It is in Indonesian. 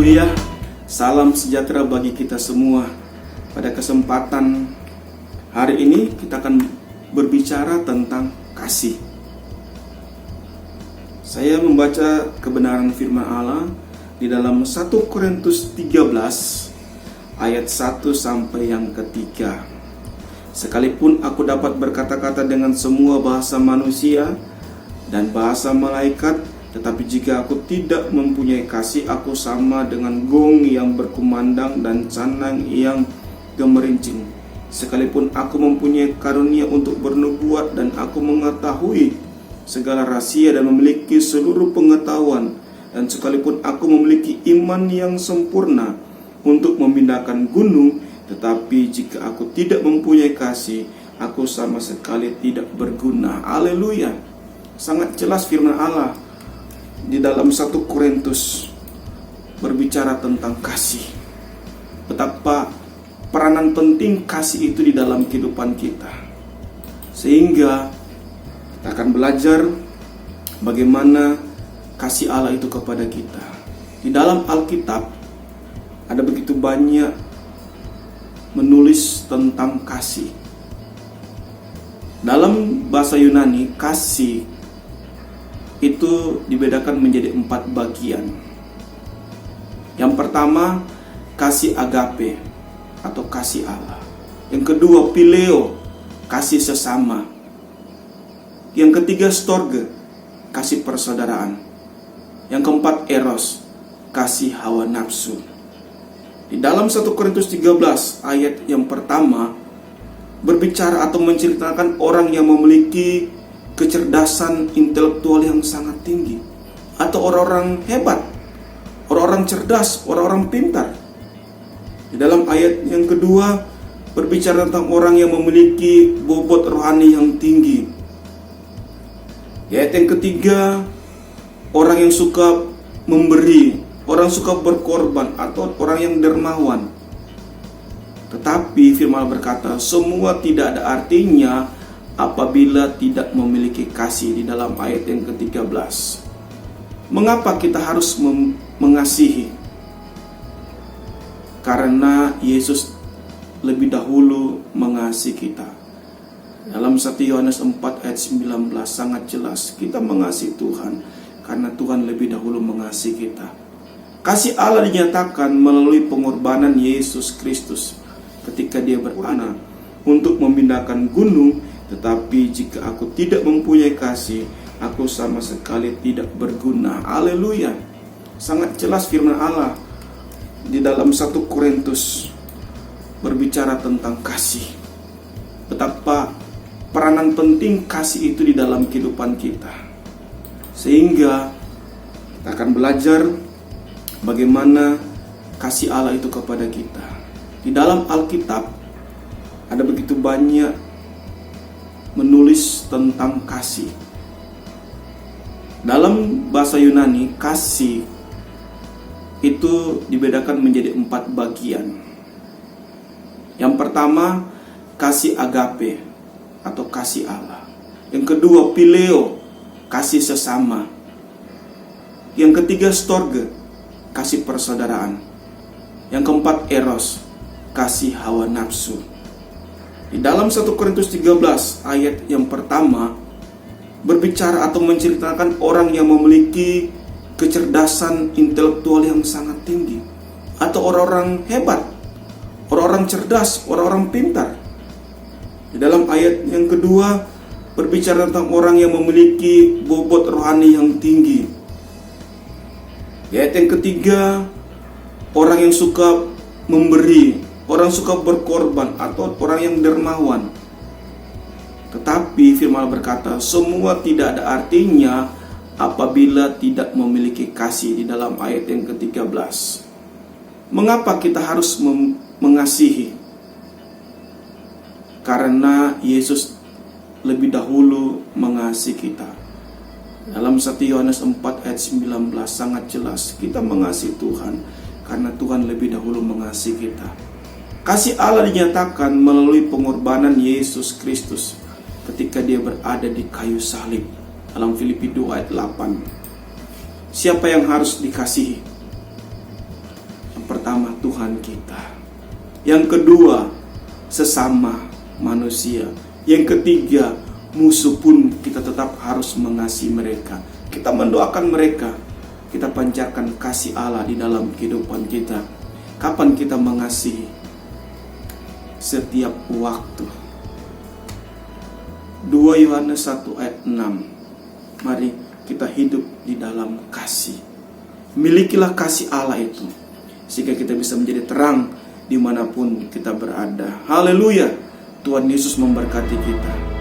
Haleluya. Salam sejahtera bagi kita semua. Pada kesempatan hari ini kita akan berbicara tentang kasih. Saya membaca kebenaran firman Allah di dalam 1 Korintus 13 ayat 1 sampai yang ketiga. Sekalipun aku dapat berkata-kata dengan semua bahasa manusia dan bahasa malaikat, tetapi jika aku tidak mempunyai kasih, aku sama dengan gong yang berkumandang dan canang yang gemerincing. Sekalipun aku mempunyai karunia untuk bernubuat dan aku mengetahui segala rahasia dan memiliki seluruh pengetahuan, dan sekalipun aku memiliki iman yang sempurna untuk memindahkan gunung, tetapi jika aku tidak mempunyai kasih, aku sama sekali tidak berguna. Haleluya. Sangat jelas firman Allah di dalam 1 Korintus berbicara tentang kasih. Betapa peranan penting kasih itu di dalam kehidupan kita. Sehingga kita akan belajar bagaimana kasih Allah itu kepada kita. Di dalam Alkitab ada begitu banyak menulis tentang kasih. Dalam bahasa Yunani, kasih itu dibedakan menjadi 4 bagian. Yang pertama, kasih agape atau kasih Allah. Yang kedua, phileo, kasih sesama. Yang ketiga, storge, kasih persaudaraan. Yang keempat, eros, kasih hawa nafsu. Di dalam 1 Korintus 13 ayat yang pertama berbicara atau menceritakan orang yang memiliki kecerdasan intelektual yang sangat tinggi, atau orang-orang hebat, orang-orang cerdas, orang-orang pintar. Di dalam ayat yang kedua berbicara tentang orang yang memiliki bobot rohani yang tinggi. Di ayat yang ketiga, orang yang suka memberi, orang suka berkorban, atau orang yang dermawan. Tetapi firman berkata, semua tidak ada artinya apabila tidak memiliki kasih. Di dalam ayat yang ke-13, mengapa kita harus mengasihi? Karena Yesus lebih dahulu mengasihi kita. Dalam 1 Yohanes 4 ayat 19 sangat jelas, kita mengasihi Tuhan karena Tuhan lebih dahulu mengasihi kita. Kasih Allah dinyatakan melalui pengorbanan Yesus Kristus ketika Dia beranak untuk memindahkan gunung. Tetapi jika aku tidak mempunyai kasih, aku sama sekali tidak berguna. Haleluya. Sangat jelas firman Allah di dalam 1 Korintus berbicara tentang kasih. Betapa peranan penting kasih itu di dalam kehidupan kita. Sehingga kita akan belajar bagaimana kasih Allah itu kepada kita. Di dalam Alkitab ada begitu banyak menulis tentang kasih. Dalam bahasa Yunani, kasih itu dibedakan menjadi 4 bagian. Yang pertama, kasih agape atau kasih Allah. Yang kedua, phileo, kasih sesama. Yang ketiga, storge, kasih persaudaraan. Yang keempat, eros, kasih hawa nafsu. Di dalam 1 Korintus 13 ayat yang pertama berbicara atau menceritakan orang yang memiliki kecerdasan intelektual yang sangat tinggi, atau orang-orang hebat, orang-orang cerdas, orang-orang pintar. Di dalam ayat yang kedua berbicara tentang orang yang memiliki bobot rohani yang tinggi. Di ayat yang ketiga, orang yang suka memberi, orang suka berkorban, atau orang yang dermawan. Tetapi firman berkata, semua tidak ada artinya apabila tidak memiliki kasih. Di dalam ayat yang ke-13, mengapa kita harus mengasihi? Karena Yesus lebih dahulu mengasihi kita. Dalam 1 Yohanes 4 ayat 19 sangat jelas, kita mengasihi Tuhan karena Tuhan lebih dahulu mengasihi kita. Kasih Allah dinyatakan melalui pengorbanan Yesus Kristus ketika Dia berada di kayu salib. Dalam Filipi 2 ayat 8. Siapa yang harus dikasihi? pertama Tuhan kita. Yang kedua, sesama manusia. Yang ketiga, musuh pun kita tetap harus mengasihi mereka. Kita mendoakan mereka. Kita pancarkan kasih Allah di dalam kehidupan kita. Kapan kita mengasihi? Setiap waktu. 2 Yohanes 1 ayat 6. Mari kita hidup di dalam kasih. Milikilah kasih Allah itu, sehingga kita bisa menjadi terang dimanapun kita berada. Haleluya. Tuhan Yesus memberkati kita.